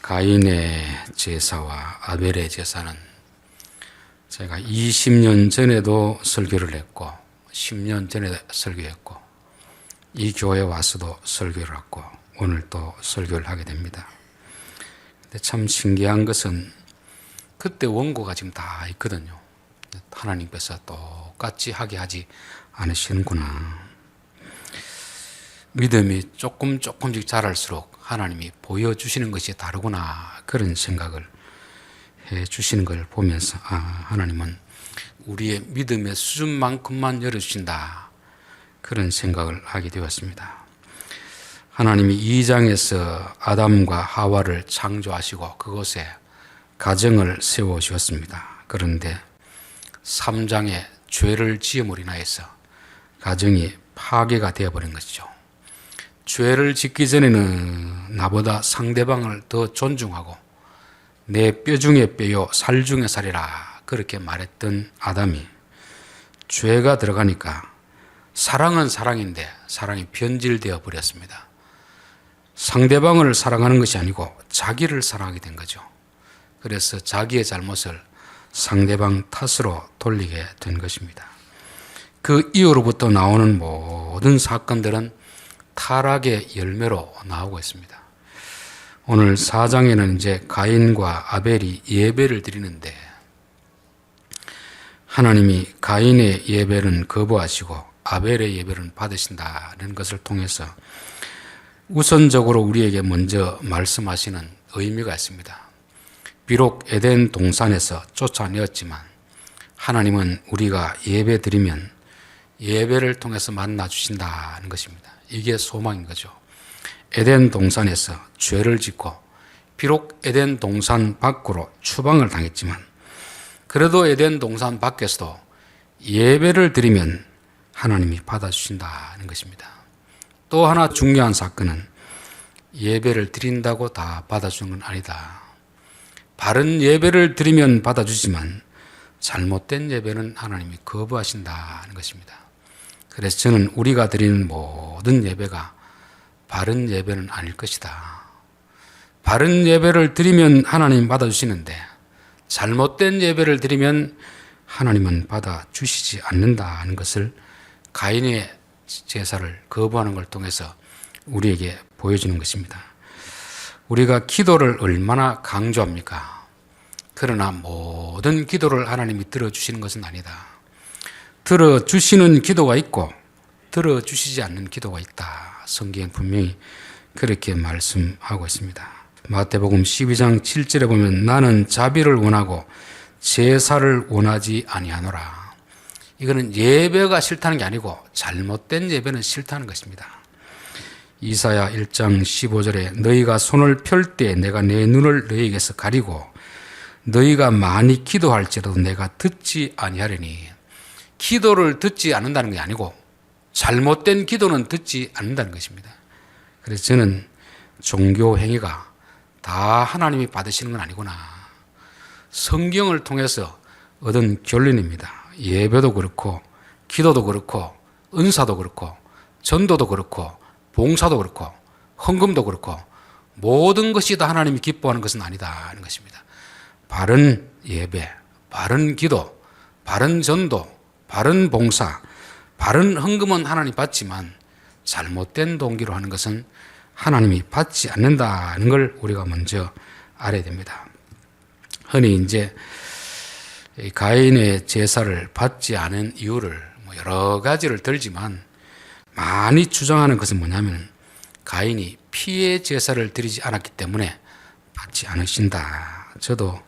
가인의 제사와 아벨의 제사는 제가 20년 전에도 설교를 했고 10년 전에 설교했고 이 교회에 와서도 설교를 했고 오늘 또 설교를 하게 됩니다. 근데 참 신기한 것은 그때 원고가 지금 다 있거든요. 하나님께서 똑같이 하게 하지 않으시는구나. 믿음이 조금씩 자랄수록 하나님이 보여주시는 것이 다르구나, 그런 생각을 해 주시는 걸 보면서 하나님은 우리의 믿음의 수준만큼만 열어주신다, 그런 생각을 하게 되었습니다. 하나님이 2장에서 아담과 하와를 창조하시고 그곳에 가정을 세워주었습니다. 그런데 3장에 죄를 지음으로 인하여서 가정이 파괴가 되어버린 것이죠. 죄를 짓기 전에는 나보다 상대방을 더 존중하고 내 뼈 중에 뼈요 살 중에 살이라 그렇게 말했던 아담이 죄가 들어가니까 사랑은 사랑인데 사랑이 변질되어 버렸습니다. 상대방을 사랑하는 것이 아니고 자기를 사랑하게 된 거죠. 그래서 자기의 잘못을 상대방 탓으로 돌리게 된 것입니다. 그 이후로부터 나오는 모든 사건들은 타락의 열매로 나오고 있습니다. 오늘 4장에는 이제 가인과 아벨이 예배를 드리는데 하나님이 가인의 예배는 거부하시고 아벨의 예배는 받으신다는 것을 통해서 우선적으로 우리에게 먼저 말씀하시는 의미가 있습니다. 비록 에덴 동산에서 쫓아내었지만 하나님은 우리가 예배 드리면 예배를 통해서 만나 주신다는 것입니다. 이게 소망인 거죠. 에덴 동산에서 죄를 짓고 비록 에덴 동산 밖으로 추방을 당했지만 그래도 에덴 동산 밖에서도 예배를 드리면 하나님이 받아주신다는 것입니다. 또 하나 중요한 사건은 예배를 드린다고 다 받아주는 건 아니다. 바른 예배를 드리면 받아주지만 잘못된 예배는 하나님이 거부하신다는 것입니다. 그래서 저는 우리가 드리는 모든 예배가 바른 예배는 아닐 것이다. 바른 예배를 드리면 하나님 받아주시는데 잘못된 예배를 드리면 하나님은 받아주시지 않는다는 것을 가인의 제사를 거부하는 걸 통해서 우리에게 보여주는 것입니다. 우리가 기도를 얼마나 강조합니까? 그러나 모든 기도를 하나님이 들어주시는 것은 아니다. 들어주시는 기도가 있고 들어주시지 않는 기도가 있다. 성경에 분명히 그렇게 말씀하고 있습니다. 마태복음 12장 7절에 보면 나는 자비를 원하고 제사를 원하지 아니하노라. 이거는 예배가 싫다는 게 아니고 잘못된 예배는 싫다는 것입니다. 이사야 1장 15절에 너희가 손을 펼 때 내가 내 눈을 너희에게서 가리고 너희가 많이 기도할지라도 내가 듣지 아니하려니. 기도를 듣지 않는다는 게 아니고 잘못된 기도는 듣지 않는다는 것입니다. 그래서 저는 종교 행위가 다 하나님이 받으시는 건 아니구나. 성경을 통해서 얻은 결론입니다. 예배도 그렇고 기도도 그렇고 은사도 그렇고 전도도 그렇고 봉사도 그렇고 헌금도 그렇고 모든 것이 다 하나님이 기뻐하는 것은 아니다는 것입니다. 바른 예배, 바른 기도, 바른 전도, 바른 봉사, 바른 헌금은 하나님 받지만 잘못된 동기로 하는 것은 하나님이 받지 않는다는 걸 우리가 먼저 알아야 됩니다. 흔히 이제 가인의 제사를 받지 않은 이유를 여러 가지를 들지만 많이 주장하는 것은 뭐냐면 가인이 피의 제사를 드리지 않았기 때문에 받지 않으신다. 저도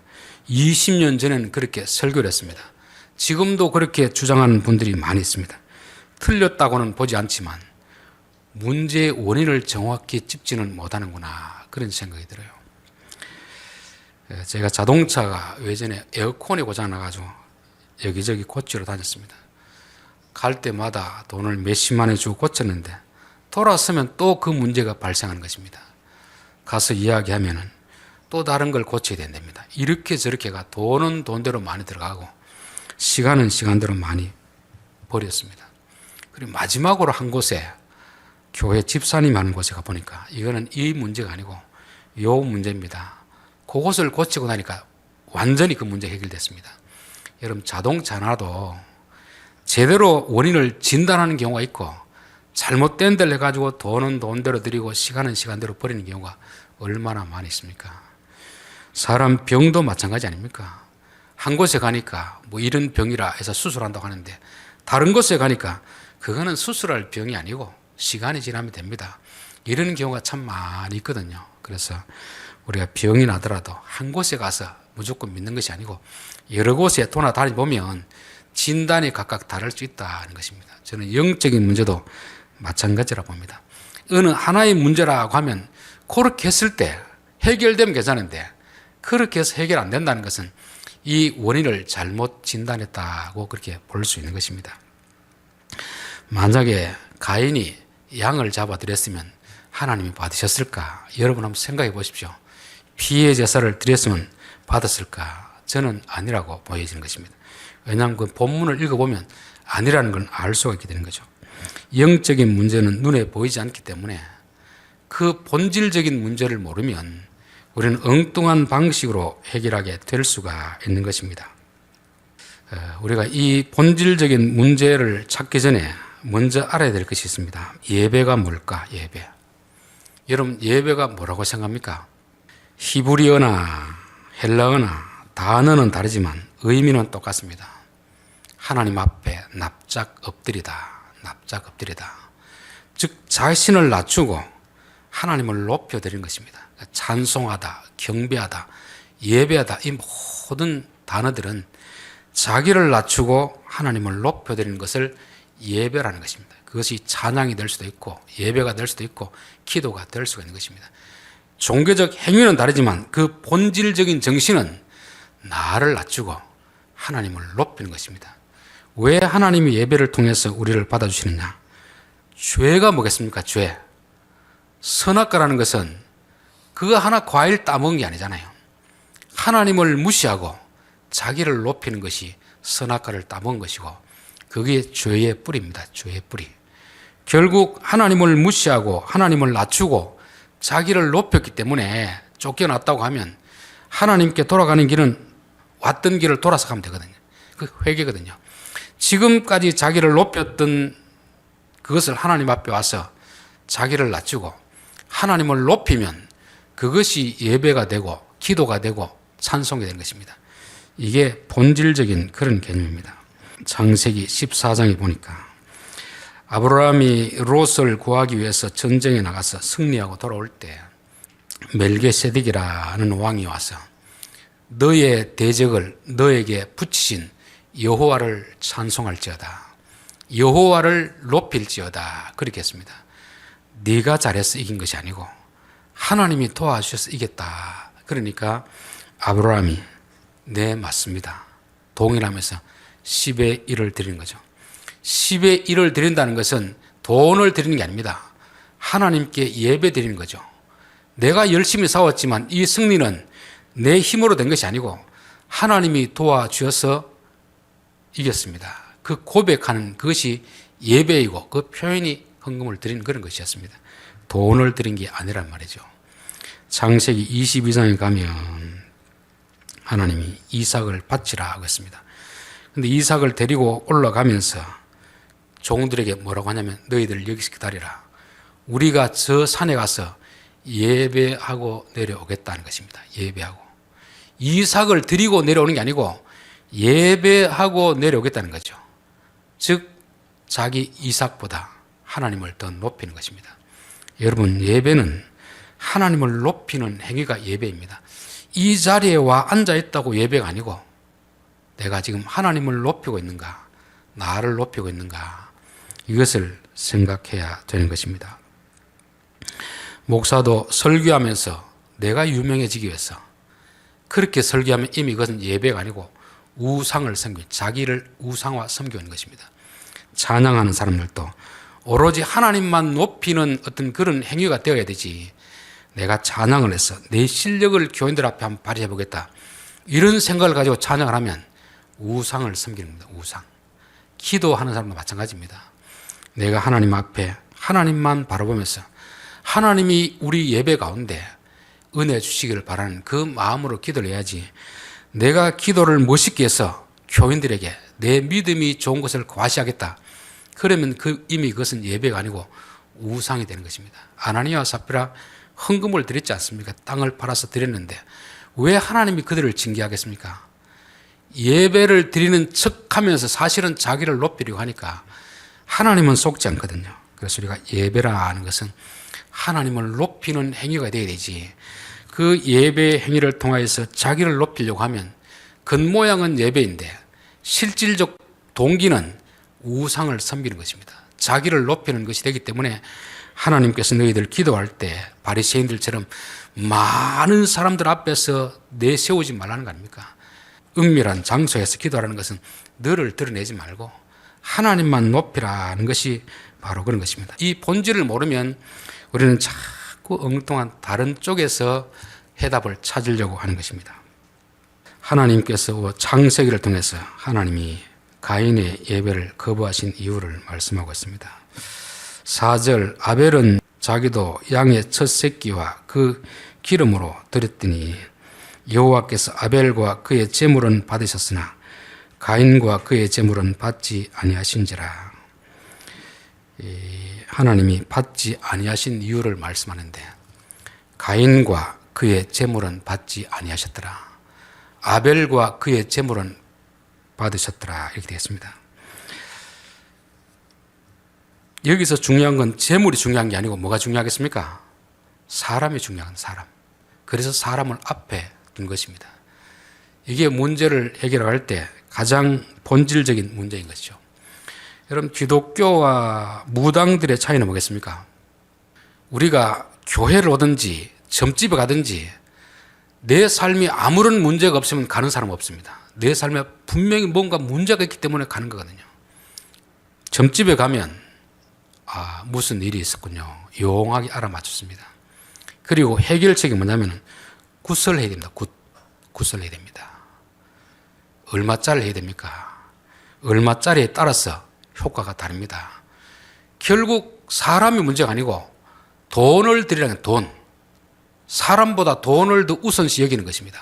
20년 전에는 그렇게 설교를 했습니다. 지금도 그렇게 주장하는 분들이 많이 있습니다. 틀렸다고는 보지 않지만 문제의 원인을 정확히 짚지는 못하는구나, 그런 생각이 들어요. 제가 자동차가 예전에 에어컨이 고장나가지고 여기저기 고치러 다녔습니다. 갈 때마다 돈을 몇십만 원 주고 고쳤는데 돌아서면 또 그 문제가 발생하는 것입니다. 가서 이야기하면은 또 다른 걸 고쳐야 된답니다. 이렇게 저렇게가 돈은 돈대로 많이 들어가고 시간은 시간대로 많이 버렸습니다. 그리고 마지막으로 한 곳에 교회 집사님 하는 곳에 가보니까 이거는 이 문제가 아니고 요 문제입니다. 그것을 고치고 나니까 완전히 그 문제 해결됐습니다. 여러분, 자동차 하나도 제대로 원인을 진단하는 경우가 있고 잘못된 데를 해가지고 돈은 돈대로 들이고 시간은 시간대로 버리는 경우가 얼마나 많이 있습니까? 사람 병도 마찬가지 아닙니까? 한 곳에 가니까 뭐 이런 병이라 해서 수술한다고 하는데 다른 곳에 가니까 그거는 수술할 병이 아니고 시간이 지나면 됩니다. 이런 경우가 참 많이 있거든요. 그래서 우리가 병이 나더라도 한 곳에 가서 무조건 믿는 것이 아니고 여러 곳에 돌아다니보면 진단이 각각 다를 수 있다는 것입니다. 저는 영적인 문제도 마찬가지라고 봅니다. 어느 하나의 문제라고 하면 그렇게 했을 때 해결되면 괜찮은데 그렇게 해서 해결 안 된다는 것은 이 원인을 잘못 진단했다고 그렇게 볼 수 있는 것입니다. 만약에 가인이 양을 잡아드렸으면 하나님이 받으셨을까? 여러분 한번 생각해 보십시오. 피의 제사를 드렸으면 받았을까? 저는 아니라고 보여지는 것입니다. 왜냐하면 그 본문을 읽어보면 아니라는 건 알 수가 있게 되는 거죠. 영적인 문제는 눈에 보이지 않기 때문에 그 본질적인 문제를 모르면 우리는 엉뚱한 방식으로 해결하게 될 수가 있는 것입니다. 우리가 이 본질적인 문제를 찾기 전에 먼저 알아야 될 것이 있습니다. 예배가 뭘까? 예배. 여러분, 예배가 뭐라고 생각합니까? 히브리어나 헬라어나 단어는 다르지만 의미는 똑같습니다. 하나님 앞에 납작 엎드리다. 납작 엎드리다. 즉 자신을 낮추고 하나님을 높여드리는 것입니다. 찬송하다, 경배하다, 예배하다, 이 모든 단어들은 자기를 낮추고 하나님을 높여드리는 것을 예배라는 것입니다. 그것이 찬양이 될 수도 있고 예배가 될 수도 있고 기도가 될 수가 있는 것입니다. 종교적 행위는 다르지만 그 본질적인 정신은 나를 낮추고 하나님을 높이는 것입니다. 왜 하나님이 예배를 통해서 우리를 받아주시느냐? 죄가 뭐겠습니까? 죄. 선악과라는 것은 그거 하나 과일 따먹은 게 아니잖아요. 하나님을 무시하고 자기를 높이는 것이 선악과를 따먹은 것이고 그게 죄의 뿌리입니다. 죄의 뿌리. 결국 하나님을 무시하고 하나님을 낮추고 자기를 높였기 때문에 쫓겨났다고 하면 하나님께 돌아가는 길은 왔던 길을 돌아서 가면 되거든요. 그 회개거든요. 지금까지 자기를 높였던 그것을 하나님 앞에 와서 자기를 낮추고 하나님을 높이면 그것이 예배가 되고 기도가 되고 찬송이 되는 것입니다. 이게 본질적인 그런 개념입니다. 창세기 14장에 보니까 아브라함이 롯을 구하기 위해서 전쟁에 나가서 승리하고 돌아올 때 멜기세덱이라는 왕이 와서 너의 대적을 너에게 붙이신 여호와를 찬송할지어다. 여호와를 높일지어다. 그렇게 했습니다. 네가 잘해서 이긴 것이 아니고 하나님이 도와주셔서 이겼다. 그러니까 아브라함이 네 맞습니다. 동일하면서 10의 1을 드리는 거죠. 10의 1을 드린다는 것은 돈을 드리는 게 아닙니다. 하나님께 예배 드리는 거죠. 내가 열심히 싸웠지만 이 승리는 내 힘으로 된 것이 아니고 하나님이 도와주셔서 이겼습니다. 그 고백하는 그것이 예배이고 그 표현이 헌금을 드리는 그런 것이었습니다. 돈을 드린 게 아니란 말이죠. 창세기 22장에 가면 하나님이 이삭을 바치라고 했습니다. 근데 이삭을 데리고 올라가면서 종들에게 뭐라고 하냐면 너희들 여기서 기다리라. 우리가 저 산에 가서 예배하고 내려오겠다는 것입니다. 예배하고. 이삭을 드리고 내려오는 게 아니고 예배하고 내려오겠다는 거죠. 즉 자기 이삭보다 하나님을 더 높이는 것입니다. 여러분, 예배는 하나님을 높이는 행위가 예배입니다. 이 자리에 와 앉아 있다고 예배가 아니고 내가 지금 하나님을 높이고 있는가, 나를 높이고 있는가, 이것을 생각해야 되는 것입니다. 목사도 설교하면서 내가 유명해지기 위해서 그렇게 설교하면 이미 그것은 예배가 아니고 우상을 섬기는, 자기를 우상화 섬기는 것입니다. 찬양하는 사람들도 오로지 하나님만 높이는 어떤 그런 행위가 되어야 되지, 내가 찬양을 해서 내 실력을 교인들 앞에 한번 발휘해 보겠다, 이런 생각을 가지고 찬양을 하면 우상을 섬기는 겁니다. 우상. 기도하는 사람도 마찬가지입니다. 내가 하나님 앞에 하나님만 바라보면서 하나님이 우리 예배 가운데 은혜 주시기를 바라는 그 마음으로 기도를 해야지, 내가 기도를 멋있게 해서 교인들에게 내 믿음이 좋은 것을 과시하겠다, 그러면 이미 그것은 예배가 아니고 우상이 되는 것입니다. 아나니아와 삽비라 헌금을 드렸지 않습니까? 땅을 팔아서 드렸는데 왜 하나님이 그들을 징계하겠습니까? 예배를 드리는 척하면서 사실은 자기를 높이려고 하니까 하나님은 속지 않거든요. 그래서 우리가 예배라 하는 것은 하나님을 높이는 행위가 되어야 되지, 그 예배 행위를 통하여서 자기를 높이려고 하면 겉모양은 예배인데 실질적 동기는 우상을 섬기는 것입니다. 자기를 높이는 것이 되기 때문에 하나님께서 너희들 기도할 때 바리새인들처럼 많은 사람들 앞에서 내세우지 말라는 거 아닙니까? 은밀한 장소에서 기도하라는 것은 너를 드러내지 말고 하나님만 높이라는 것이 바로 그런 것입니다. 이 본질을 모르면 우리는 자꾸 엉뚱한 다른 쪽에서 해답을 찾으려고 하는 것입니다. 하나님께서 창세기를 통해서 하나님이 가인의 예배를 거부하신 이유를 말씀하고 있습니다. 4절, 아벨은 자기도 양의 첫 새끼와 그 기름으로 드렸더니 여호와께서 아벨과 그의 제물은 받으셨으나 가인과 그의 제물은 받지 아니하신지라. 하나님이 받지 아니하신 이유를 말씀하는데, 가인과 그의 제물은 받지 아니하셨더라, 아벨과 그의 제물은 받으셨더라, 이렇게 되었습니다. 여기서 중요한 건 제물이 중요한 게 아니고 뭐가 중요하겠습니까? 사람이 중요한 사람. 그래서 사람을 앞에 둔 것입니다. 이게 문제를 해결할 때 가장 본질적인 문제인 것이죠. 여러분, 기독교와 무당들의 차이는 뭐겠습니까? 우리가 교회를 오든지 점집에 가든지 내 삶이 아무런 문제가 없으면 가는 사람 없습니다. 내 삶에 분명히 뭔가 문제가 있기 때문에 가는 거거든요. 점집에 가면 무슨 일이 있었군요, 용하게 알아맞혔습니다. 그리고 해결책이 뭐냐면 굿을 해야 됩니다. 굿을 해야 됩니다. 얼마짜리 해야 됩니까? 얼마짜리에 따라서 효과가 다릅니다. 결국 사람이 문제가 아니고 돈을 드리라는 돈, 사람보다 돈을 더 우선시 여기는 것입니다.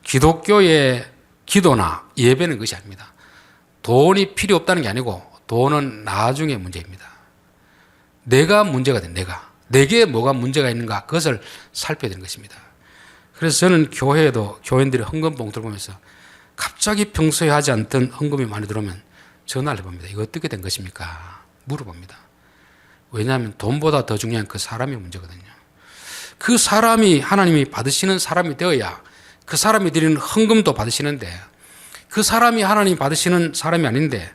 기독교의 기도나 예배는 것이 아닙니다. 돈이 필요 없다는 게 아니고 돈은 나중에 문제입니다. 내가 문제가 된, 내게 뭐가 문제가 있는가, 그것을 살펴야 되는 것입니다. 그래서 저는 교회에도 교인들이 헌금 봉투를 보면서 갑자기 평소에 하지 않던 헌금이 많이 들어오면 전화를 해봅니다. 이거 어떻게 된 것입니까? 물어봅니다. 왜냐하면 돈보다 더 중요한 그 사람이 문제거든요. 그 사람이 하나님이 받으시는 사람이 되어야 그 사람이 드리는 헌금도 받으시는데, 그 사람이 하나님 받으시는 사람이 아닌데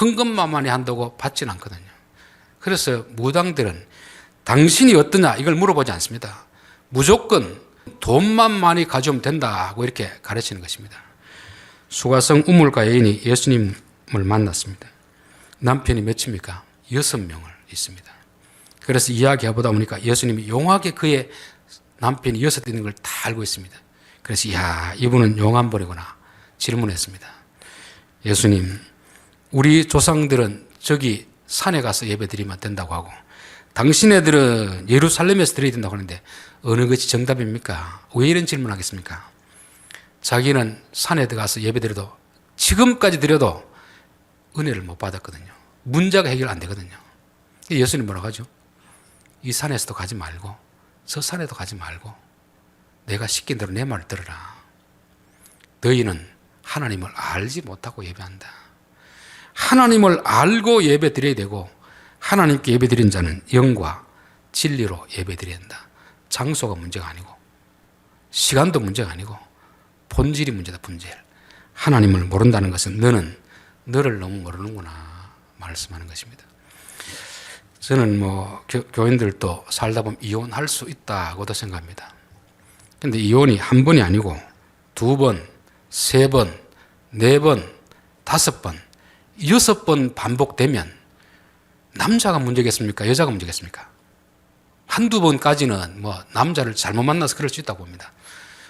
헌금만 많이 한다고 받지는 않거든요. 그래서 무당들은 당신이 어떠냐 이걸 물어보지 않습니다. 무조건 돈만 많이 가져오면 된다고 이렇게 가르치는 것입니다. 수가성 우물가 여인이 예수님을 만났습니다. 남편이 몇입니까? 6명을 있습니다. 그래서 이야기해보다 보니까 예수님이 용하게 그의 남편이 6 있는 걸 다 알고 있습니다. 그래서 이분은 용한 분이구나 질문했습니다. 예수님, 우리 조상들은 저기 산에 가서 예배 드리면 된다고 하고 당신네들은 예루살렘에서 드려야 된다고 하는데 어느 것이 정답입니까? 왜 이런 질문하겠습니까? 자기는 산에 들어가서 예배 드려도 지금까지 드려도 은혜를 못 받았거든요. 문제가 해결 안 되거든요. 예수님 뭐라고 하죠? 이 산에서도 가지 말고 저 산에도 가지 말고 내가 시킨 대로 내 말을 들어라. 너희는 하나님을 알지 못하고 예배한다. 하나님을 알고 예배 드려야 되고, 하나님께 예배 드린 자는 영과 진리로 예배 드려야 한다. 장소가 문제가 아니고 시간도 문제가 아니고 본질이 문제다. 본질. 하나님을 모른다는 것은 너는 너를 너무 모르는구나 말씀하는 것입니다. 저는 교인들도 살다 보면 이혼할 수 있다고도 생각합니다. 그런데 이혼이 한 번이 아니고 2번, 3번, 4번, 5번, 6번 반복되면 남자가 문제겠습니까? 여자가 문제겠습니까? 한두 번까지는 남자를 잘못 만나서 그럴 수 있다고 봅니다.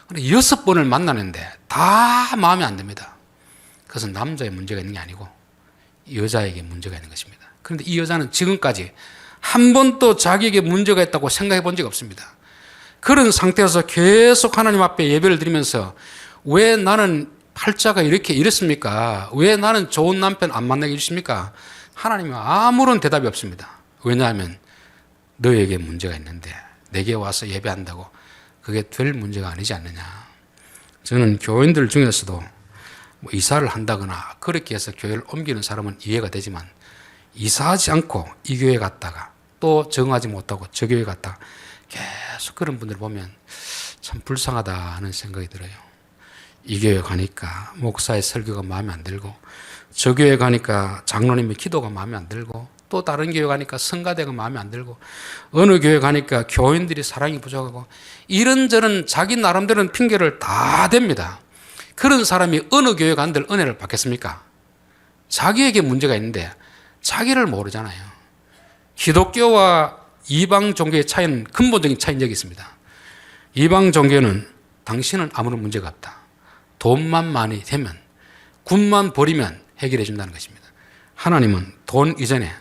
그런데 6번을 만나는데 다 마음에 안 듭니다. 그것은 남자의 문제가 있는 게 아니고 여자에게 문제가 있는 것입니다. 그런데 이 여자는 지금까지 한 번도 자기에게 문제가 있다고 생각해 본 적이 없습니다. 그런 상태에서 계속 하나님 앞에 예배를 드리면서 왜 나는 팔자가 이렇게 이렇습니까? 왜 나는 좋은 남편 안 만나게 해주십니까? 하나님은 아무런 대답이 없습니다. 왜냐하면 너에게 문제가 있는데 내게 와서 예배한다고 그게 될 문제가 아니지 않느냐. 저는 교인들 중에서도 뭐 이사를 한다거나 그렇게 해서 교회를 옮기는 사람은 이해가 되지만 이사하지 않고 이 교회 갔다가 또 정하지 못하고 저 교회 갔다가 계속 그런 분들 보면 참 불쌍하다 하는 생각이 들어요. 이 교회 가니까 목사의 설교가 마음에 안 들고 저 교회 가니까 장로님의 기도가 마음에 안 들고 또 다른 교회 가니까 성가대가 마음에 안 들고 어느 교회 가니까 교인들이 사랑이 부족하고 이런저런 자기 나름대로는 핑계를 다 댑니다. 그런 사람이 어느 교회 간들 은혜를 받겠습니까? 자기에게 문제가 있는데 자기를 모르잖아요. 기독교와 이방 종교의 차이는 근본적인 차이는 여기 있습니다. 이방 종교는 당신은 아무런 문제가 없다. 돈만 많이 되면 군만 버리면 해결해 준다는 것입니다. 하나님은 돈 이전에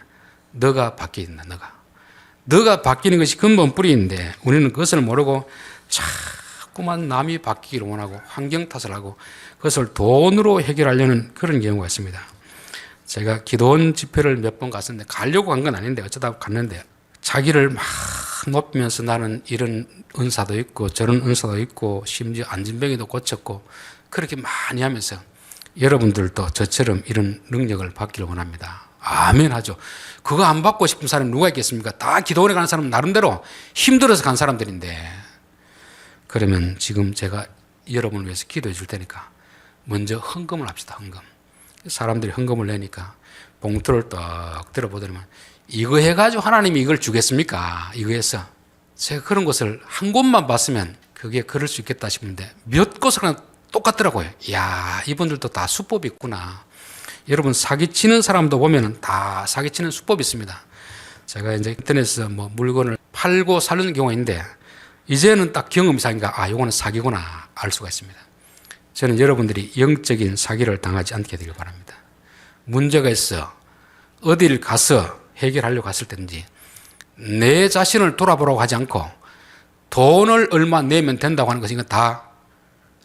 너가 바뀌어야 된다. 너가 바뀌는 것이 근본 뿌리인데 우리는 그것을 모르고 자꾸만 남이 바뀌기를 원하고 환경 탓을 하고 그것을 돈으로 해결하려는 그런 경우가 있습니다. 제가 기도원 집회를 몇 번 갔었는데 가려고 간 건 아닌데 어쩌다 갔는데 자기를 막 높이면서 나는 이런 은사도 있고 저런 은사도 있고 심지어 안진병이도 고쳤고 그렇게 많이 하면서 여러분들도 저처럼 이런 능력을 받기를 원합니다. 아멘 하죠. 그거 안 받고 싶은 사람이 누가 있겠습니까? 다 기도원에 가는 사람은 나름대로 힘들어서 간 사람들인데 그러면 지금 제가 여러분을 위해서 기도해 줄 테니까 먼저 헌금을 합시다. 헌금. 사람들이 헌금을 내니까 봉투를 딱 들어보더니만 이거 해가지고 하나님이 이걸 주겠습니까? 이거 해서 제가 그런 것을 한 곳만 봤으면 그게 그럴 수 있겠다 싶은데 몇 곳을 그냥 똑같더라고요. 이야, 이분들도 다 수법이 있구나. 여러분 사기치는 사람도 보면 다 사기치는 수법이 있습니다. 제가 이제 인터넷에서 뭐 물건을 팔고 사는 경우가 있는데 이제는 딱 경험상인가 이거는 사기구나 알 수가 있습니다. 저는 여러분들이 영적인 사기를 당하지 않게 되길 바랍니다. 문제가 있어 어딜 가서 해결하려고 갔을 때인지 내 자신을 돌아보라고 하지 않고 돈을 얼마 내면 된다고 하는 것이 다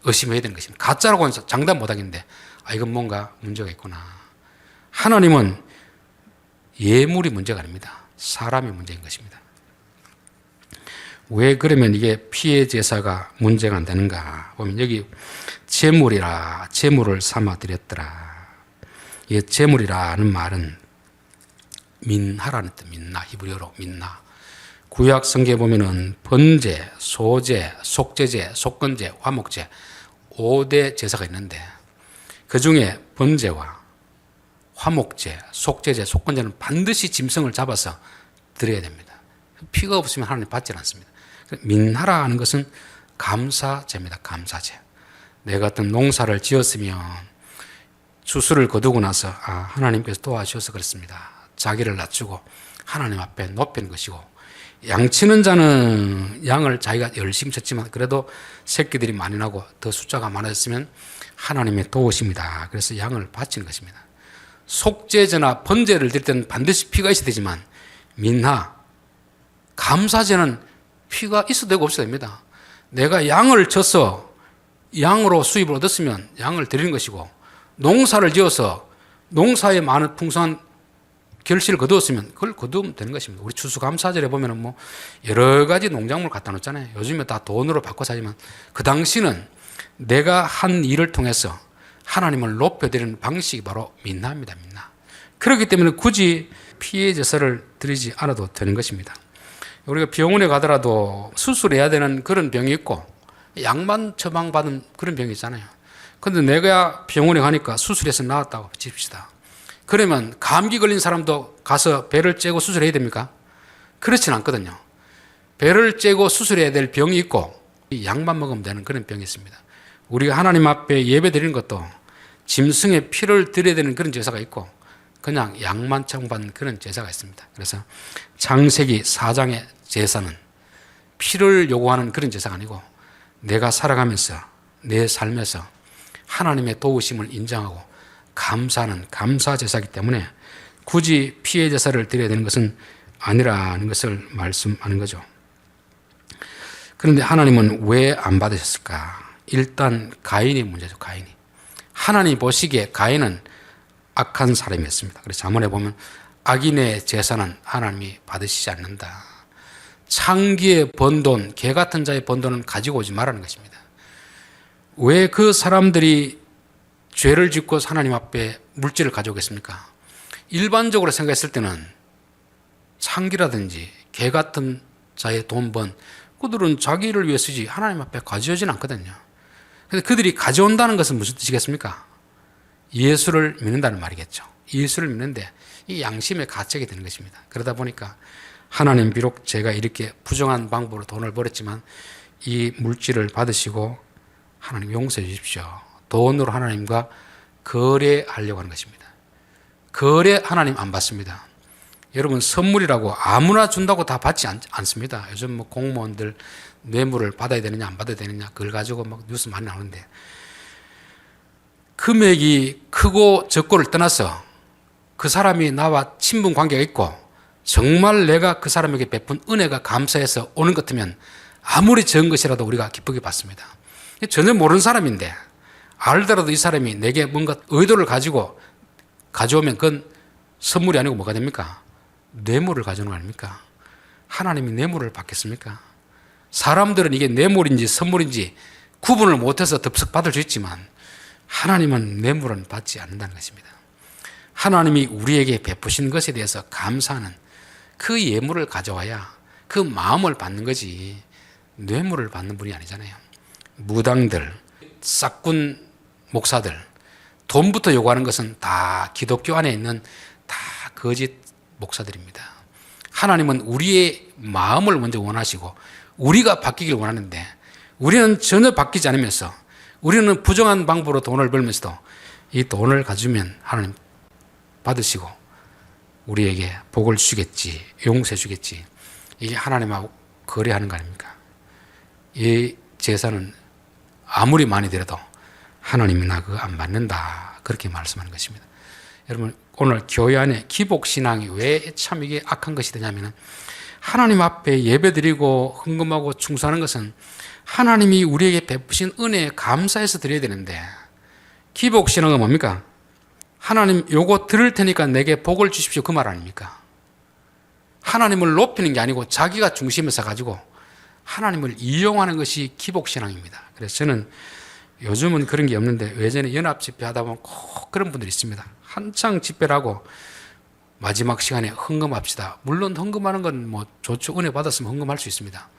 의심해야 되는 것입니다. 가짜라고 해서 장담 못 하겠는데 이건 뭔가 문제가 있구나. 하나님은 예물이 문제가 아닙니다. 사람이 문제인 것입니다. 왜 그러면 이게 피해 제사가 문제가 안 되는가 보면 여기 제물이라 제물을 삼아 드렸더라. 이 제물이라는 말은 민하라는 뜻, 민나, 히브리어로 민나. 구약 성경에 보면은 번제, 소제, 속제제, 속건제, 화목제 5대 제사가 있는데 그 중에 번제와 화목제, 속제제, 속건제는 반드시 짐승을 잡아서 드려야 됩니다. 피가 없으면 하나님 받지 않습니다. 민하라 하는 것은 감사제입니다. 감사제. 내가 어떤 농사를 지었으면 추수를 거두고 나서 하나님께서 도와주셔서 그렇습니다. 자기를 낮추고 하나님 앞에 높이는 것이고 양치는 자는 양을 자기가 열심히 쳤지만 그래도 새끼들이 많이 나고 더 숫자가 많아졌으면 하나님의 도우심이다. 그래서 양을 바치는 것입니다. 속죄제나 번제를 드릴 때는 반드시 피가 있어야 되지만 민하, 감사제는 피가 있어도 되고 없어도 됩니다. 내가 양을 쳐서 양으로 수입을 얻었으면 양을 드리는 것이고 농사를 지어서 농사에 많은 풍성한 결실을 거두었으면 그걸 거두면 되는 것입니다. 우리 추수감사절에 보면은 뭐 여러 가지 농작물 갖다 놓잖아요. 요즘에 다 돈으로 바꿔 사지만 그 당시는 내가 한 일을 통해서 하나님을 높여드리는 방식이 바로 민나입니다. 민나. 그렇기 때문에 굳이 피해 제사를 드리지 않아도 되는 것입니다. 우리가 병원에 가더라도 수술해야 되는 그런 병이 있고 약만 처방받은 그런 병이 있잖아요. 그런데 내가 병원에 가니까 수술해서 나았다고 칩시다. 그러면 감기 걸린 사람도 가서 배를 째고 수술해야 됩니까? 그렇진 않거든요. 배를 째고 수술해야 될 병이 있고 약만 먹으면 되는 그런 병이 있습니다. 우리가 하나님 앞에 예배 드리는 것도 짐승의 피를 드려야 되는 그런 제사가 있고 그냥 약만 처방받는 그런 제사가 있습니다. 그래서 창세기 4장의 제사는 피를 요구하는 그런 제사가 아니고 내가 살아가면서 내 삶에서 하나님의 도우심을 인정하고 감사하는 감사 제사이기 때문에 굳이 피해 제사를 드려야 되는 것은 아니라는 것을 말씀하는 거죠. 그런데 하나님은 왜 안 받으셨을까? 일단 가인의 문제죠. 가인이. 하나님 보시기에 가인은 악한 사람이었습니다. 그래서 잠언에 보면 악인의 제사는 하나님이 받으시지 않는다. 창기의 번 돈, 개 같은 자의 번 돈은 가지고 오지 말라는 것입니다. 왜 그 사람들이 죄를 짓고 하나님 앞에 물질을 가져오겠습니까? 일반적으로 생각했을 때는 창기라든지 개 같은 자의 돈 번, 그들은 자기를 위해 쓰지 하나님 앞에 가져오지는 않거든요. 그래서 그들이 가져온다는 것은 무슨 뜻이겠습니까? 예수를 믿는다는 말이겠죠. 예수를 믿는데 이 양심의 가책이 되는 것입니다. 그러다 보니까 하나님 비록 제가 이렇게 부정한 방법으로 돈을 벌었지만 이 물질을 받으시고 하나님 용서해 주십시오. 돈으로 하나님과 거래하려고 하는 것입니다. 거래 하나님 안 받습니다. 여러분 선물이라고 아무나 준다고 다 받지 않습니다. 요즘 뭐 공무원들 뇌물을 받아야 되느냐 안 받아야 되느냐 그걸 가지고 막 뉴스 많이 나오는데 금액이 크고 적고를 떠나서 그 사람이 나와 친분 관계가 있고 정말 내가 그 사람에게 베푼 은혜가 감사해서 오는 것 같으면 아무리 적은 것이라도 우리가 기쁘게 받습니다. 전혀 모르는 사람인데 알더라도 이 사람이 내게 뭔가 의도를 가지고 가져오면 그건 선물이 아니고 뭐가 됩니까? 뇌물을 가져오는 거 아닙니까? 하나님이 뇌물을 받겠습니까? 사람들은 이게 뇌물인지 선물인지 구분을 못해서 덥석 받을 수 있지만 하나님은 뇌물은 받지 않는다는 것입니다. 하나님이 우리에게 베푸신 것에 대해서 감사하는 그 예물을 가져와야 그 마음을 받는 거지 뇌물을 받는 분이 아니잖아요. 무당들, 싹군 목사들, 돈부터 요구하는 것은 다 기독교 안에 있는 다 거짓 목사들입니다. 하나님은 우리의 마음을 먼저 원하시고 우리가 바뀌길 원하는데 우리는 전혀 바뀌지 않으면서 우리는 부정한 방법으로 돈을 벌면서도 이 돈을 가지면 하나님 받으시고 우리에게 복을 주시겠지, 용서해 주겠지. 이게 하나님하고 거래하는 거 아닙니까? 이 제사는 아무리 많이 들어도 하나님이 나 그거 안 받는다. 그렇게 말씀하는 것입니다. 여러분 오늘 교회 안에 기복신앙이 왜 참 이게 악한 것이 되냐면 하나님 앞에 예배드리고 헌금하고 충성하는 것은 하나님이 우리에게 베푸신 은혜에 감사해서 드려야 되는데 기복신앙은 뭡니까? 하나님 요거 들을 테니까 내게 복을 주십시오 그 말 아닙니까? 하나님을 높이는 게 아니고 자기가 중심에 서가지고 하나님을 이용하는 것이 기복신앙입니다. 그래서 저는 요즘은 그런 게 없는데 예전에 연합 집회 하다 보면 꼭 그런 분들이 있습니다. 한창 집회를 하고 마지막 시간에 헌금합시다. 물론 헌금하는 건 뭐 좋죠. 은혜 받았으면 헌금할 수 있습니다.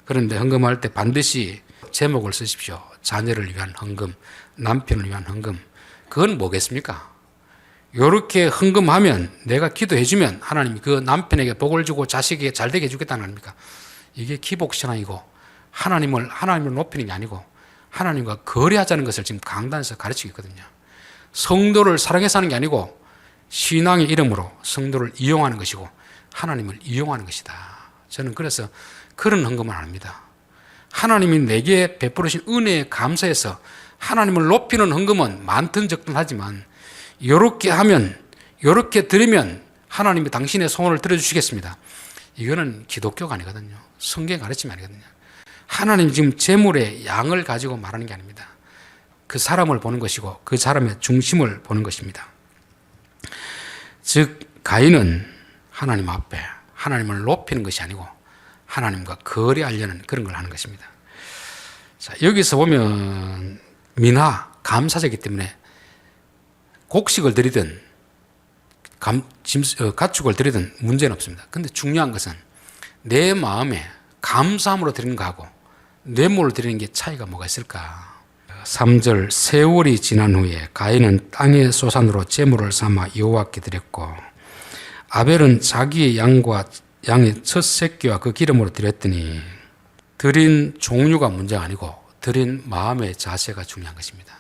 그런데 헌금할 때 반드시 제목을 쓰십시오. 자녀를 위한 헌금, 남편을 위한 헌금. 그건 뭐겠습니까? 이렇게 헌금하면 내가 기도해주면 하나님이 그 남편에게 복을 주고 자식에게 잘 되게 해주겠다는 거 아닙니까? 이게 기복신앙이고 하나님을 높이는 게 아니고 하나님과 거래하자는 것을 지금 강단에서 가르치고 있거든요. 성도를 사랑해서 하는 게 아니고 신앙의 이름으로 성도를 이용하는 것이고 하나님을 이용하는 것이다. 저는 그래서 그런 헌금을 안 합니다. 하나님이 내게 베풀으신 은혜에 감사해서 하나님을 높이는 헌금은 많든 적든 하지만 이렇게 하면 이렇게 드리면 하나님이 당신의 소원을 들어주시겠습니다. 이거는 기독교가 아니거든요. 성경 가르침이 아니거든요. 하나님 지금 재물의 양을 가지고 말하는 게 아닙니다. 그 사람을 보는 것이고 그 사람의 중심을 보는 것입니다. 즉 가인은 하나님 앞에 하나님을 높이는 것이 아니고 하나님과 거래하려는 그런 걸 하는 것입니다. 자, 여기서 보면 민화, 감사제이기 때문에 곡식을 드리든 가축을 드리든 문제는 없습니다. 그런데 중요한 것은 내 마음에 감사함으로 드리는 거하고 뇌물을 드리는 게 차이가 뭐가 있을까? 3절 세월이 지난 후에 가인은 땅의 소산으로 제물을 삼아 여호와께 드렸고 아벨은 자기의 양의 첫 새끼와 그 기름으로 드렸더니 드린 종류가 문제가 아니고 드린 마음의 자세가 중요한 것입니다.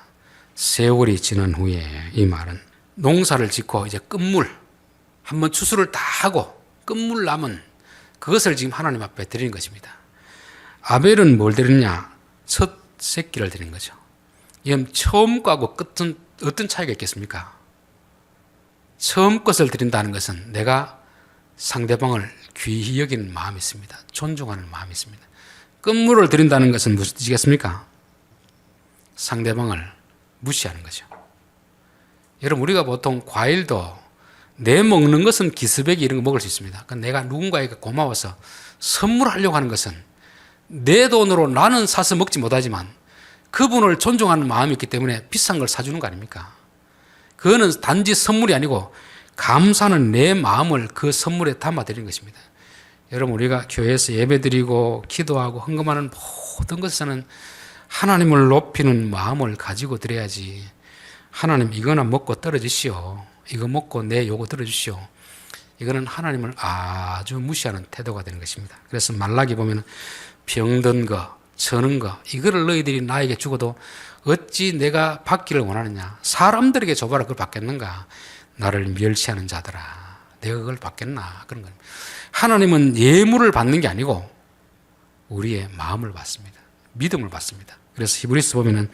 세월이 지난 후에 이 말은 농사를 짓고 이제 끝물 한번 추수를 다 하고 끝물 남은 그것을 지금 하나님 앞에 드리는 것입니다. 아벨은 뭘 드렸냐? 첫 새끼를 드린 거죠. 이건 처음 거하고 끝은 어떤 차이가 있겠습니까? 처음 것을 드린다는 것은 내가 상대방을 귀히 여기는 마음이 있습니다. 존중하는 마음이 있습니다. 끝물을 드린다는 것은 무슨 뜻이겠습니까? 상대방을 무시하는 거죠. 여러분, 우리가 보통 과일도 내 먹는 것은 기스배기 이런 거 먹을 수 있습니다. 그러니까 내가 누군가에게 고마워서 선물하려고 하는 것은 내 돈으로 나는 사서 먹지 못하지만 그분을 존중하는 마음이 있기 때문에 비싼 걸 사주는 거 아닙니까? 그거는 단지 선물이 아니고 감사하는 내 마음을 그 선물에 담아드리는 것입니다. 여러분, 우리가 교회에서 예배드리고 기도하고 헌금하는 모든 것에서는 하나님을 높이는 마음을 가지고 드려야지. 하나님, 이거나 먹고 떨어지시오. 이거 먹고 내 요구 들어주시오. 이거는 하나님을 아주 무시하는 태도가 되는 것입니다. 그래서 말라기 보면 병든 거, 저는 거, 이거를 너희들이 나에게 주고도 어찌 내가 받기를 원하느냐. 사람들에게 줘봐라 그걸 받겠는가. 나를 멸시하는 자들아, 내가 그걸 받겠나. 그런 겁니다. 하나님은 예물을 받는 게 아니고 우리의 마음을 받습니다. 믿음을 받습니다. 그래서 히브리서 보면은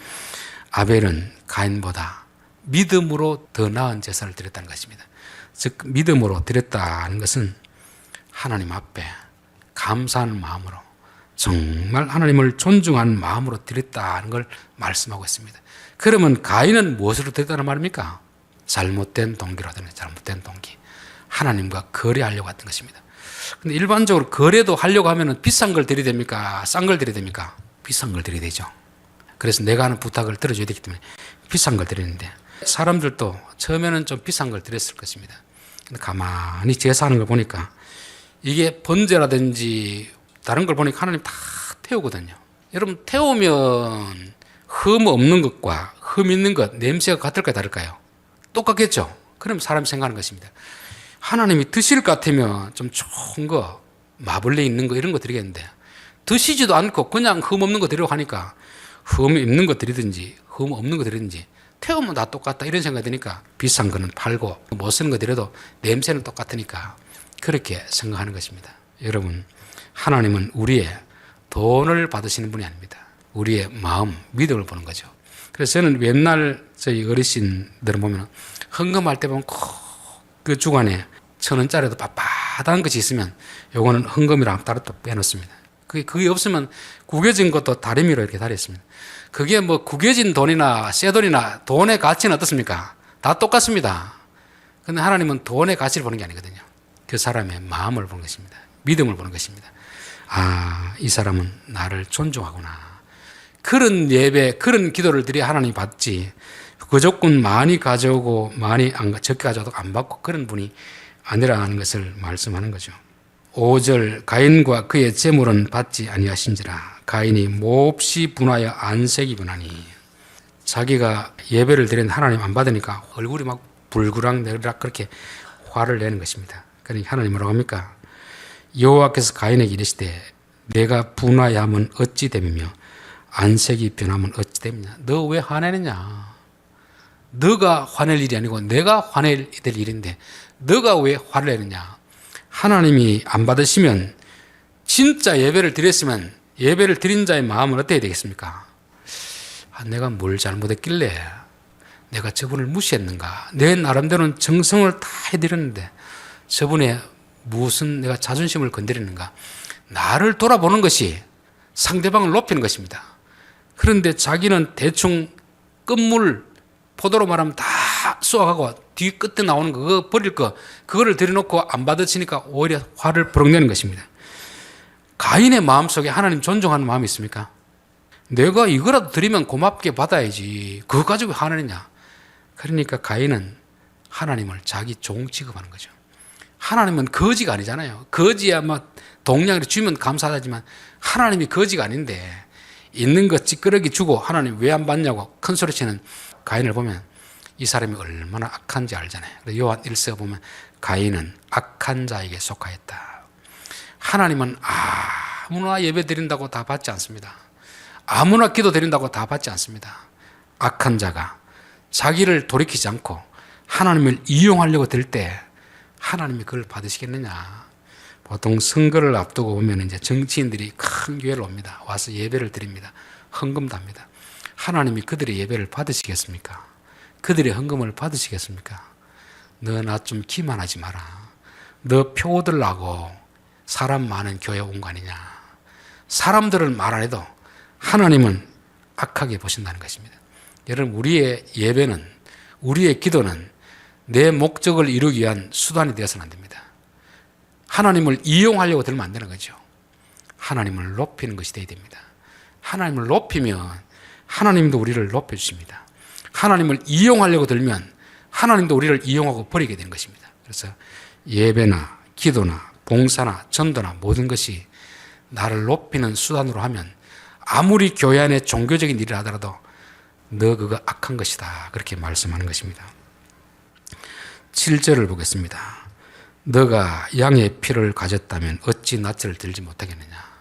아벨은 가인보다 믿음으로 더 나은 제사를 드렸다는 것입니다. 즉 믿음으로 드렸다는 것은 하나님 앞에 감사하는 마음으로 정말 하나님을 존중하는 마음으로 드렸다는 걸 말씀하고 있습니다. 그러면 가인은 무엇으로 드렸다는 말입니까? 잘못된 동기로 하더니 잘못된 동기. 하나님과 거래하려고 했던 것입니다. 근데 일반적으로 거래도 하려고 하면 비싼 걸 드려야 됩니까? 싼 걸 드려야 됩니까? 비싼 걸 드려야 되죠. 그래서 내가 하는 부탁을 들어줘야 되기 때문에 비싼 걸 드리는데 사람들도 처음에는 좀 비싼 걸 드렸을 것입니다. 근데 가만히 제사하는 걸 보니까 이게 번제라든지 다른 걸 보니까 하나님 다 태우거든요. 여러분, 태우면 흠 없는 것과 흠 있는 것 냄새가 같을까요, 다를까요? 똑같겠죠. 그럼 사람이 생각하는 것입니다. 하나님이 드실 것 같으면 좀 좋은 거, 마블레 있는 거 이런 거 드리겠는데 드시지도 않고 그냥 흠 없는 거 드리려고 하니까 흠 있는 거 드리든지 흠 없는 거 드리든지 태우면 다 똑같다 이런 생각이 드니까 비싼 거는 팔고 못 쓰는 거 드려도 냄새는 똑같으니까 그렇게 생각하는 것입니다. 여러분, 하나님은 우리의 돈을 받으시는 분이 아닙니다. 우리의 마음, 믿음을 보는 거죠. 그래서 저는 옛날 저희 어르신들을 보면 헌금할 때 보면 꼭 그 주간에 1,000원짜리도 빳빳한 것이 있으면 요거는 헌금이랑 따로 또 빼놓습니다. 그게 없으면 구겨진 것도 다리미로 이렇게 다렸습니다. 그게 뭐 구겨진 돈이나 새 돈이나 돈의 가치는 어떻습니까? 다 똑같습니다. 근데 하나님은 돈의 가치를 보는 게 아니거든요. 그 사람의 마음을 보는 것입니다. 믿음을 보는 것입니다. 아, 이 사람은 나를 존중하구나. 그런 예배, 그런 기도를 드려야 하나님이 받지. 그 조건 많이 가져오고 많이 적게 가져와도 안 받고 그런 분이 아니라는 것을 말씀하는 거죠. 5절 가인과 그의 재물은 받지 아니하신지라 가인이 몹시 분하여 안색이 변하니. 자기가 예배를 드린 하나님 안 받으니까 얼굴이 막 불그락내락 그렇게 화를 내는 것입니다. 그러니 하나님 뭐라고 합니까? 여호와께서 가인에게 이르시되 내가 분하여 하면 어찌 됨이며 안색이 변하면 어찌 됨이냐. 너 왜 화내느냐. 너가 화낼 일이 아니고 내가 화낼 될 일인데 너가 왜 화를 내느냐. 하나님이 안 받으시면 진짜 예배를 드렸으면 예배를 드린 자의 마음은 어떻게 되겠습니까? 내가 뭘 잘못했길래 내가 저분을 무시했는가. 내 나름대로는 정성을 다 해드렸는데 저분의 무슨 내가 자존심을 건드리는가. 나를 돌아보는 것이 상대방을 높이는 것입니다. 그런데 자기는 대충 끝물 포도로 말하면 다 쏘아가고 뒤 끝에 나오는 거 그거 버릴 거 그거를 들여놓고 안 받아치니까 오히려 화를 버럭내는 것입니다. 가인의 마음속에 하나님 존중하는 마음이 있습니까? 내가 이거라도 드리면 고맙게 받아야지 그거 가지고 왜 화내느냐. 그러니까 가인은 하나님을 자기 종 취급하는 거죠. 하나님은 거지가 아니잖아요. 거지야 뭐 동량으로 주면 감사하지만 하나님이 거지가 아닌데 있는 것 찌끄러기 주고 하나님 왜 안 받냐고 큰 소리치는 가인을 보면 이 사람이 얼마나 악한지 알잖아요. 요한 1서에 보면 가인은 악한 자에게 속하였다. 하나님은 아무나 예배 드린다고 다 받지 않습니다. 아무나 기도 드린다고 다 받지 않습니다. 악한 자가 자기를 돌이키지 않고 하나님을 이용하려고 들 때 하나님이 그걸 받으시겠느냐. 보통 선거를 앞두고 보면 이제 정치인들이 큰 교회를 옵니다. 와서 예배를 드립니다. 헌금도 합니다. 하나님이 그들의 예배를 받으시겠습니까? 그들의 헌금을 받으시겠습니까? 너 나 좀 기만하지 마라. 너 표 얻으려고 사람 많은 교회 온 거 아니냐. 사람들을 말 안 해도 하나님은 악하게 보신다는 것입니다. 여러분, 우리의 예배는, 우리의 기도는 내 목적을 이루기 위한 수단이 되어서는 안 됩니다. 하나님을 이용하려고 들면 안 되는 거죠. 하나님을 높이는 것이 되어야 됩니다. 하나님을 높이면 하나님도 우리를 높여주십니다. 하나님을 이용하려고 들면 하나님도 우리를 이용하고 버리게 되는 것입니다. 그래서 예배나 기도나 봉사나 전도나 모든 것이 나를 높이는 수단으로 하면 아무리 교회 안에 종교적인 일을 하더라도 너 그거 악한 것이다, 그렇게 말씀하는 것입니다. 7절을 보겠습니다. 너가 양의 피를 가졌다면 어찌 낯을 들지 못하겠느냐.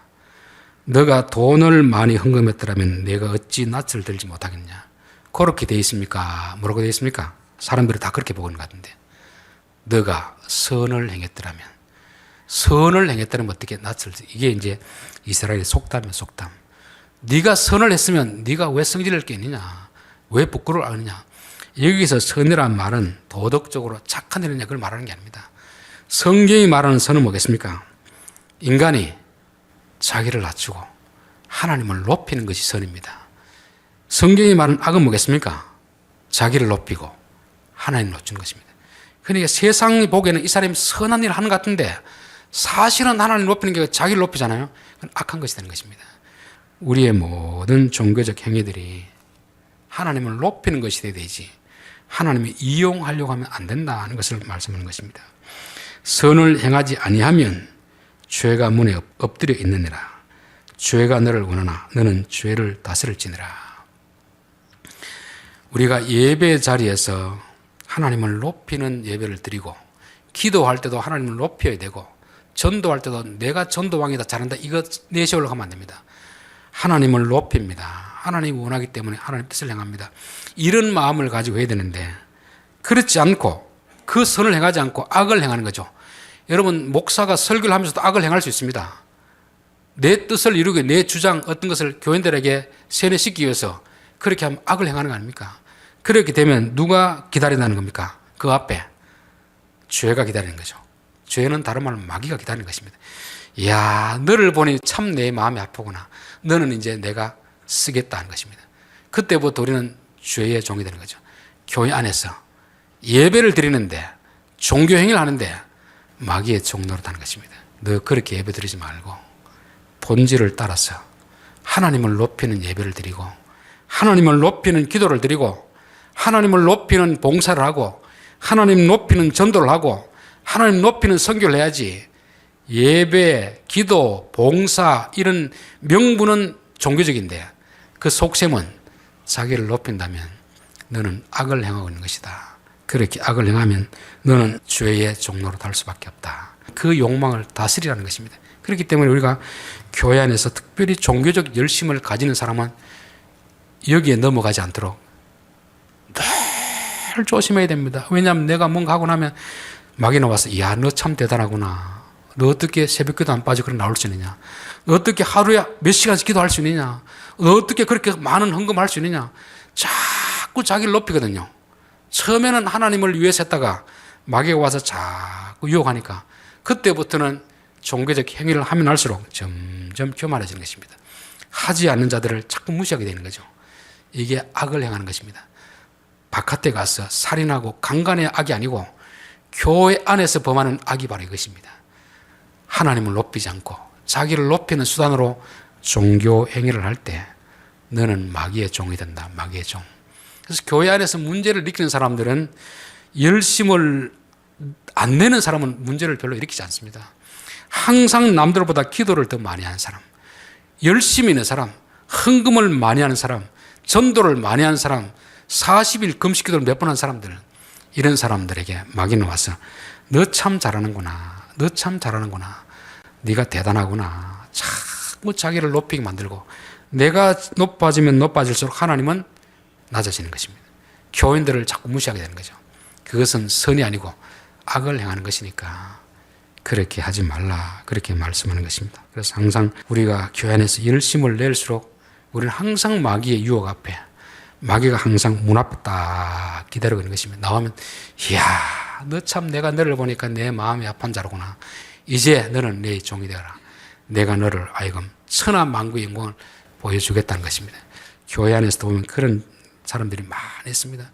너가 돈을 많이 헌금했더라면 내가 어찌 낯을 들지 못하겠느냐. 그렇게 되어 있습니까? 뭐라고 되어 있습니까? 사람들이 다 그렇게 보는 것 같은데, 너가 선을 행했더라면 어떻게 낯을 들지. 이게 이제 이스라엘의 속담이에요. 속담. 네가 선을 했으면 네가 왜 성질을 깼느냐, 왜 부끄러워를 하느냐. 여기서 선이란 말은 도덕적으로 착한 일이냐 그걸 말하는 게 아닙니다. 성경이 말하는 선은 뭐겠습니까? 인간이 자기를 낮추고 하나님을 높이는 것이 선입니다. 성경이 말하는 악은 뭐겠습니까? 자기를 높이고 하나님을 낮추는 것입니다. 그러니까 세상이 보기에는 이 사람이 선한 일을 하는 것 같은데 사실은 하나님을 높이는 게 자기를 높이잖아요. 그건 악한 것이 되는 것입니다. 우리의 모든 종교적 행위들이 하나님을 높이는 것이 되어야 되지 하나님이 이용하려고 하면 안 된다는 것을 말씀하는 것입니다. 선을 행하지 아니하면 죄가 문에 엎드려 있느니라. 죄가 너를 원하나 너는 죄를 다스릴지니라. 우리가 예배 자리에서 하나님을 높이는 예배를 드리고 기도할 때도 하나님을 높여야 되고 전도할 때도 내가 전도왕이다, 잘한다, 이거 내세우려고 하면 안 됩니다. 하나님을 높입니다. 하나님이 원하기 때문에 하나님 뜻을 행합니다. 이런 마음을 가지고 해야 되는데 그렇지 않고 그 선을 행하지 않고 악을 행하는 거죠. 여러분, 목사가 설교를 하면서도 악을 행할 수 있습니다. 내 뜻을 이루기 위해 내 주장 어떤 것을 교인들에게 세뇌시키기 위해서 그렇게 하면 악을 행하는 거 아닙니까? 그렇게 되면 누가 기다린다는 겁니까? 그 앞에 죄가 기다리는 거죠. 죄는 다른 말로 마귀가 기다리는 것입니다. 이야, 너를 보니 참 내 마음이 아프구나. 너는 이제 내가 쓰겠다 하는 것입니다. 그때부터 우리는 죄의 종이 되는 거죠. 교회 안에서 예배를 드리는데 종교 행위를 하는데 마귀의 종 노릇하는 것입니다. 너 그렇게 예배 드리지 말고 본질을 따라서 하나님을 높이는 예배를 드리고 하나님을 높이는 기도를 드리고 하나님을 높이는 봉사를 하고 하나님 높이는 전도를 하고 하나님 높이는 선교를 해야지. 예배, 기도, 봉사 이런 명분은 종교적인데 그 속셈은 자기를 높인다면 너는 악을 행하고 있는 것이다. 그렇게 악을 행하면 너는 죄의 종로로 달 수밖에 없다. 그 욕망을 다스리라는 것입니다. 그렇기 때문에 우리가 교회 안에서 특별히 종교적 열심을 가지는 사람은 여기에 넘어가지 않도록 늘 조심해야 됩니다. 왜냐하면 내가 뭔가 하고 나면 마귀가 와서 이야, 너 참 대단하구나. 너 어떻게 새벽기도 안 빠지고 그렇게 나올 수 있느냐. 너 어떻게 하루에 몇 시간씩 기도할 수 있느냐. 너 어떻게 그렇게 많은 헌금할 수 있느냐. 자꾸 자기를 높이거든요. 처음에는 하나님을 위해서 했다가 마귀가 와서 자꾸 유혹하니까 그때부터는 종교적 행위를 하면 할수록 점점 교만해지는 것입니다. 하지 않는 자들을 자꾸 무시하게 되는 거죠. 이게 악을 행하는 것입니다. 바깥에 가서 살인하고 강간의 악이 아니고 교회 안에서 범하는 악이 바로 이것입니다. 하나님을 높이지 않고 자기를 높이는 수단으로 종교 행위를 할 때 너는 마귀의 종이 된다. 마귀의 종. 그래서 교회 안에서 문제를 일으키는 사람들은 열심을 안 내는 사람은 문제를 별로 일으키지 않습니다. 항상 남들보다 기도를 더 많이 하는 사람, 열심히 있는 사람, 헌금을 많이 하는 사람, 전도를 많이 하는 사람, 40일 금식 기도를 몇 번 한 사람들, 이런 사람들에게 마귀는 와서 너 참 잘하는구나. 너 참 잘하는구나. 네가 대단하구나. 자꾸 자기를 높이게 만들고 내가 높아지면 높아질수록 하나님은 낮아지는 것입니다. 교인들을 자꾸 무시하게 되는 거죠. 그것은 선이 아니고 악을 행하는 것이니까 그렇게 하지 말라. 그렇게 말씀하는 것입니다. 그래서 항상 우리가 교회 안에서 열심을 낼수록 우리는 항상 마귀의 유혹 앞에 마귀가 항상 문 앞에 딱 기다리고 있는 것입니다. 나오면 이야, 너 참 내가 너를 보니까 내 마음이 아픈 자로구나. 이제 너는 내 종이 되어라. 내가 너를 하여금 천하만국의 영광을 보여주겠다는 것입니다. 교회 안에서도 보면 그런 사람들이 많이 있습니다.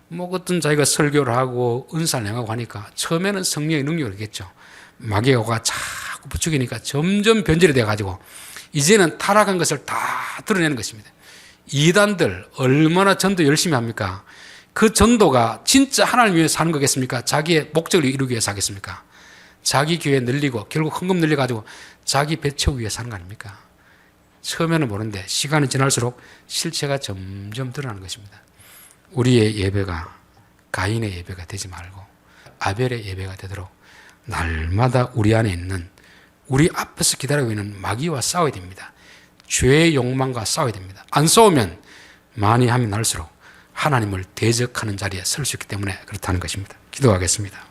뭐 어떤 자기가 설교를 하고 은사를 행하고 하니까 처음에는 성령의 능력을 했겠죠. 마귀가 자꾸 부추기니까 점점 변질이 돼가지고 이제는 타락한 것을 다 드러내는 것입니다. 이단들 얼마나 전도 열심히 합니까? 그 전도가 진짜 하나님 위해서 하는 거겠습니까? 자기의 목적을 이루기 위해서 하겠습니까? 자기 교회 늘리고 결국 헌금 늘려가지고 자기 배 채우기 위해서 하는 거 아닙니까? 처음에는 모르는데 시간이 지날수록 실체가 점점 드러나는 것입니다. 우리의 예배가 가인의 예배가 되지 말고 아벨의 예배가 되도록 날마다 우리 안에 있는 우리 앞에서 기다리고 있는 마귀와 싸워야 됩니다. 죄의 욕망과 싸워야 됩니다. 안 싸우면 많이 하면 할수록 하나님을 대적하는 자리에 설 수 있기 때문에 그렇다는 것입니다. 기도하겠습니다.